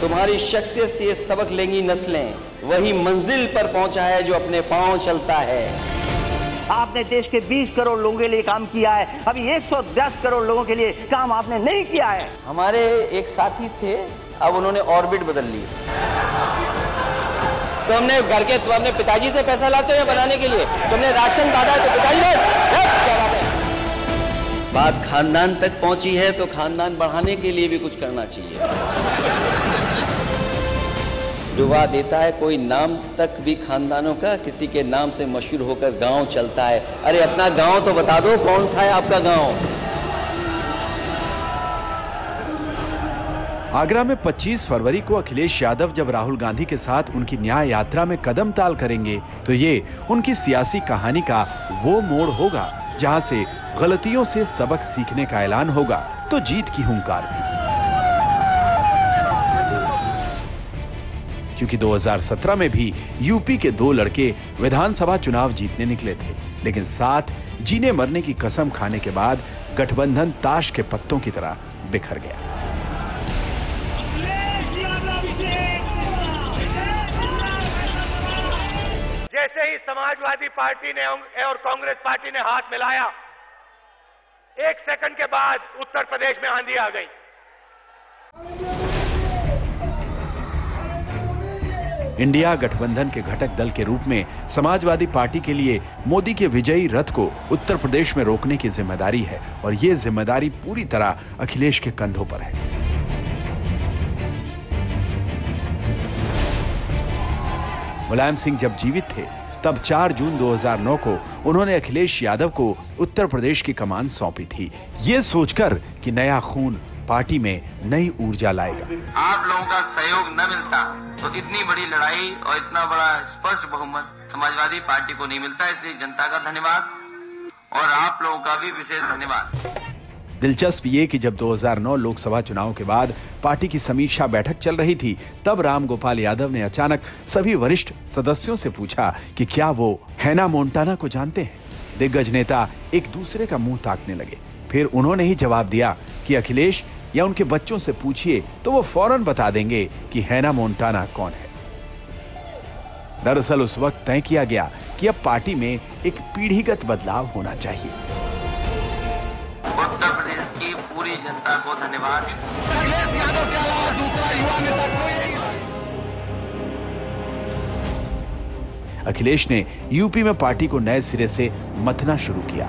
तुम्हारी शख्सियत से ये सबक लेंगी नस्लें, वही मंजिल पर पहुंचा है जो अपने पांव चलता है। आपने देश के 20 करोड़ लोगों के लिए काम किया है, अभी 110 करोड़ लोगों के लिए काम आपने नहीं किया है। हमारे एक साथी थे, अब उन्होंने ऑर्बिट बदल ली। तो हमने घर के, तो अपने पिताजी से पैसा लाते हो बनाने के लिए, तुमने राशन बांटा है तो पिताजी ने क्या बात है। बात खानदान तक पहुंची है तो खानदान बढ़ाने के लिए भी कुछ करना चाहिए। डुबा देता है कोई नाम तक भी खानदानों का, किसी के नाम से मशहूर होकर गांव चलता है। अरे अपना गांव तो बता दो, कौन सा है आपका गांव। आगरा में 25 फरवरी को अखिलेश यादव जब राहुल गांधी के साथ उनकी न्याय यात्रा में कदम ताल करेंगे तो ये उनकी सियासी कहानी का वो मोड़ होगा जहां से गलतियों से सबक सीखने का ऐलान होगा तो जीत की हुंकार भी। क्योंकि 2017 में भी यूपी के 2 लड़के विधानसभा चुनाव जीतने निकले थे, लेकिन साथ जीने मरने की कसम खाने के बाद गठबंधन ताश के पत्तों की तरह बिखर गया। जैसे ही समाजवादी पार्टी ने और कांग्रेस पार्टी ने हाथ मिलाया, 1 सेकंड के बाद उत्तर प्रदेश में आंधी आ गई। इंडिया गठबंधन के घटक दल के रूप में समाजवादी पार्टी के लिए मोदी के विजयी रथ को उत्तर प्रदेश में रोकने की जिम्मेदारी है और ये जिम्मेदारी पूरी तरह अखिलेश के कंधों पर है। मुलायम सिंह जब जीवित थे तब 4 जून 2009 को उन्होंने अखिलेश यादव को उत्तर प्रदेश की कमान सौंपी थी, ये सोचकर कि नया खून पार्टी में नई ऊर्जा लाएगा। आप लोगों का सहयोग न मिलता तो इतनी बड़ी लड़ाई और इतना बड़ा स्पष्ट बहुमत समाजवादी पार्टी को नहीं मिलता। इसलिए जनता का धन्यवाद और आप लोगों का भी विशेष धन्यवाद। दिलचस्प ये कि जब 2009 लोकसभा चुनाव के बाद पार्टी की समीक्षा बैठक चल रही थी, तब राम गोपाल यादव ने अचानक सभी वरिष्ठ सदस्यों से पूछा कि क्या वो हैना मोंटाना को जानते हैं। दिग्गज नेता एक दूसरे का मुंह ताकने लगे। फिर उन्होंने ही जवाब दिया कि अखिलेश या उनके बच्चों से पूछिए तो वो फौरन बता देंगे कि हैना मोंटाना कौन है। दरअसल उस वक्त तय किया गया कि अब पार्टी में एक पीढ़ीगत बदलाव होना चाहिए। उत्तर प्रदेश की पूरी जनता को धन्यवाद। अखिलेश यादव के अलावा दूसरा युवा नेता कोई नहीं। अखिलेश ने यूपी में पार्टी को नए सिरे से मथना शुरू किया।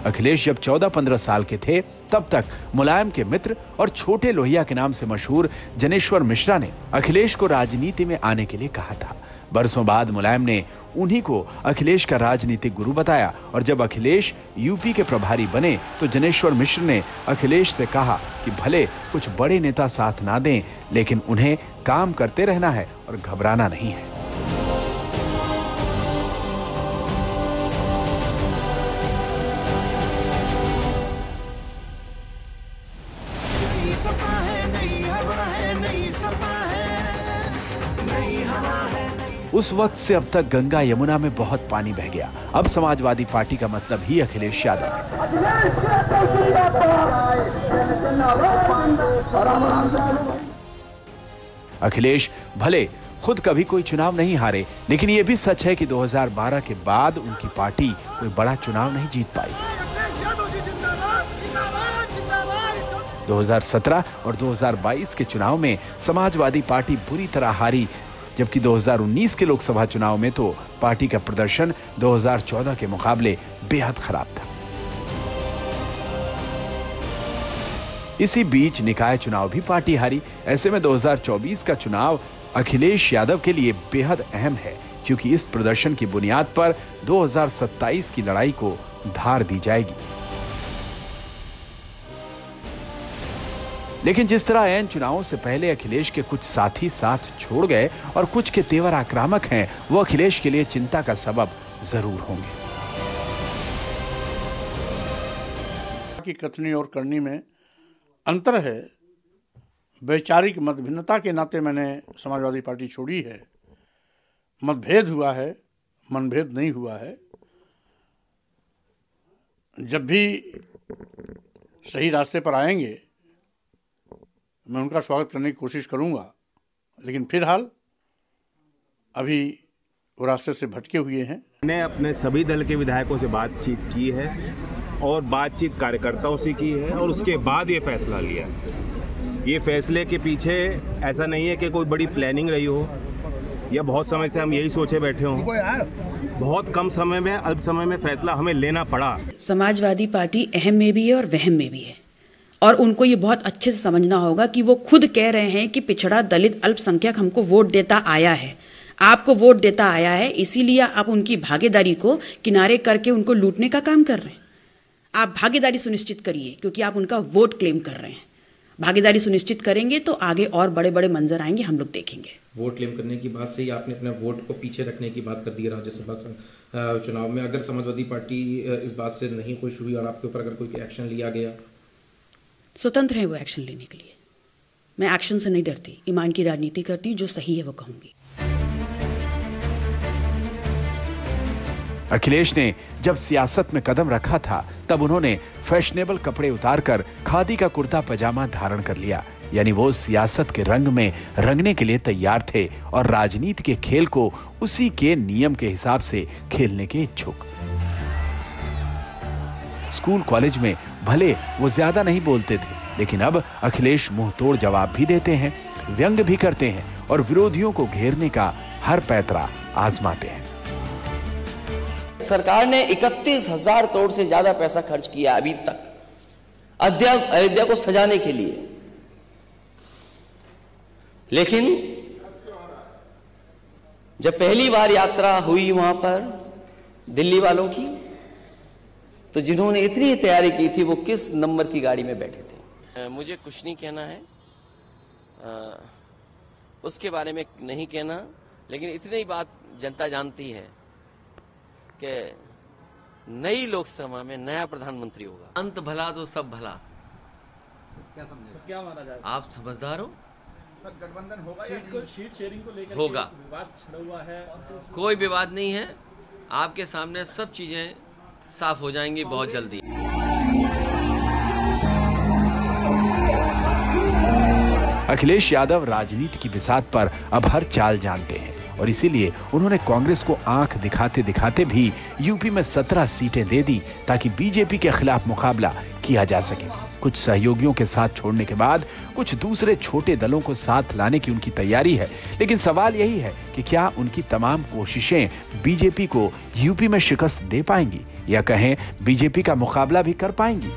अखिलेश जब 14-15 साल के थे तब तक मुलायम के मित्र और छोटे लोहिया के नाम से मशहूर जनेश्वर मिश्रा ने अखिलेश को राजनीति में आने के लिए कहा था। बरसों बाद मुलायम ने उन्हीं को अखिलेश का राजनीतिक गुरु बताया और जब अखिलेश यूपी के प्रभारी बने तो जनेश्वर मिश्र ने अखिलेश से कहा कि भले कुछ बड़े नेता साथ ना दें, लेकिन उन्हें काम करते रहना है और घबराना नहीं है। उस वक्त से अब तक गंगा यमुना में बहुत पानी बह गया। अब समाजवादी पार्टी का मतलब ही अखिलेश यादव है। अखिलेश भले खुद कभी कोई चुनाव नहीं हारे, लेकिन यह भी सच है कि 2012 के बाद उनकी पार्टी कोई बड़ा चुनाव नहीं जीत पाई। 2017 और 2022 के चुनाव में समाजवादी पार्टी बुरी तरह हारी, जबकि 2019 के लोकसभा चुनाव में तो पार्टी का प्रदर्शन 2014 के मुकाबले बेहद खराब था। इसी बीच निकाय चुनाव भी पार्टी हारी। ऐसे में 2024 का चुनाव अखिलेश यादव के लिए बेहद अहम है, क्योंकि इस प्रदर्शन की बुनियाद पर 2027 की लड़ाई को धार दी जाएगी। लेकिन जिस तरह ऐन चुनावों से पहले अखिलेश के कुछ साथी साथ छोड़ गए और कुछ के तेवर आक्रामक हैं, वो अखिलेश के लिए चिंता का सबब जरूर होंगे। की कथनी और करनी में अंतर है। वैचारिक मतभिन्नता के नाते मैंने समाजवादी पार्टी छोड़ी है। मतभेद हुआ है, मनभेद नहीं हुआ है। जब भी सही रास्ते पर आएंगे मैं उनका स्वागत करने की कोशिश करूंगा, लेकिन फिलहाल अभी वो रास्ते से भटके हुए हैं। मैंने अपने सभी दल के विधायकों से बातचीत की है और बातचीत कार्यकर्ताओं से की है और उसके बाद ये फैसला लिया। ये फैसले के पीछे ऐसा नहीं है कि कोई बड़ी प्लानिंग रही हो या बहुत समय से हम यही सोचे बैठे हों। बहुत कम समय में, अल्प समय में फैसला हमें लेना पड़ा। समाजवादी पार्टी अहम में भी है और वहम में भी है, और उनको ये बहुत अच्छे से समझना होगा कि वो खुद कह रहे हैं कि पिछड़ा, दलित, अल्पसंख्यक हमको वोट देता आया है, आपको वोट देता आया है, इसीलिए आप उनकी भागीदारी को किनारे करके उनको लूटने का काम कर रहे हैं। आप भागीदारी सुनिश्चित करिए, क्योंकि आप उनका वोट क्लेम कर रहे हैं। भागीदारी सुनिश्चित करेंगे तो आगे और बड़े बड़े मंजर आएंगे, हम लोग देखेंगे। वोट क्लेम करने की बात से ही आपने अपने वोट को पीछे रखने की बात कर दी राज्यसभा चुनाव में। अगर समाजवादी पार्टी इस बात से नहीं खुश हुई और आपके ऊपर अगर कोई एक्शन लिया गया? स्वतंत्र है वो एक्शन लेने के लिए। मैं एक्शन से नहीं डरती, ईमान की राजनीति करती हूँ, जो सही है वो कहूंगी। अखिलेश ने जब सियासत में कदम रखा था तब उन्होंने फैशनेबल कपड़े उतारकर खादी का कुर्ता पजामा धारण कर लिया, यानी वो सियासत के रंग में रंगने के लिए तैयार थे और राजनीति के खेल को उसी के नियम के हिसाब से खेलने के इच्छुक। स्कूल कॉलेज में भले वो ज्यादा नहीं बोलते थे, लेकिन अब अखिलेश मुंह तोड़ जवाब भी देते हैं, व्यंग भी करते हैं और विरोधियों को घेरने का हर पैतरा आजमाते हैं। सरकार ने 31,000 करोड़ से ज्यादा पैसा खर्च किया अभी तक अयोध्या को सजाने के लिए, लेकिन जब पहली बार यात्रा हुई वहां पर दिल्ली वालों की, तो जिन्होंने इतनी तैयारी की थी वो किस नंबर की गाड़ी में बैठे थे। मुझे कुछ नहीं कहना है, उसके बारे में नहीं कहना, लेकिन इतनी बात जनता जानती है कि नई लोकसभा में नया प्रधानमंत्री होगा। अंत भला तो सब भला। क्या समझे? तो क्या माना जाए? आप समझदार हो? गठबंधन होगा या सीट शेयरिंग को लेकर होगा? विवाद छिड़ा हुआ है। कोई विवाद नहीं है, आपके सामने सब चीजें साफ हो जाएंगी बहुत जल्दी। अखिलेश यादव राजनीति की बिसात पर अब हर चाल जानते हैं और इसीलिए उन्होंने कांग्रेस को आंख दिखाते दिखाते भी यूपी में 17 सीटें दे दी ताकि बीजेपी के खिलाफ मुकाबला किया जा सके। कुछ सहयोगियों के साथ छोड़ने के बाद कुछ दूसरे छोटे दलों को साथ लाने की उनकी तैयारी है, लेकिन सवाल यही है कि क्या उनकी तमाम कोशिशें बीजेपी को यूपी में शिकस्त दे पाएंगी या कहें बीजेपी का मुकाबला भी कर पाएंगी।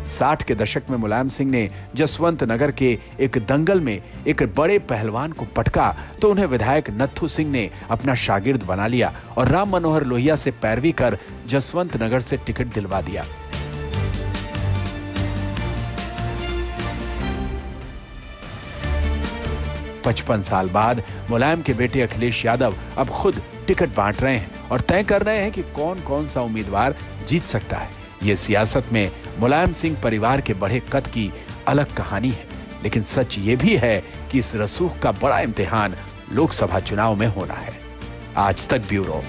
60 के दशक में मुलायम सिंह ने जसवंत नगर के एक दंगल में एक बड़े पहलवान को पटका तो उन्हें विधायक नत्थू सिंह ने अपना शागिर्द बना लिया और राम मनोहर लोहिया से पैरवी कर जसवंत नगर से टिकट दिलवा दिया। पचपन साल बाद मुलायम के बेटे अखिलेश यादव अब खुद टिकट बांट रहे हैं और तय कर रहे हैं कि कौन कौन सा उम्मीदवार जीत सकता है। ये सियासत में मुलायम सिंह परिवार के बढ़े कद की अलग कहानी है, लेकिन सच ये भी है कि इस रसूख का बड़ा इम्तिहान लोकसभा चुनाव में होना है। आज तक ब्यूरो।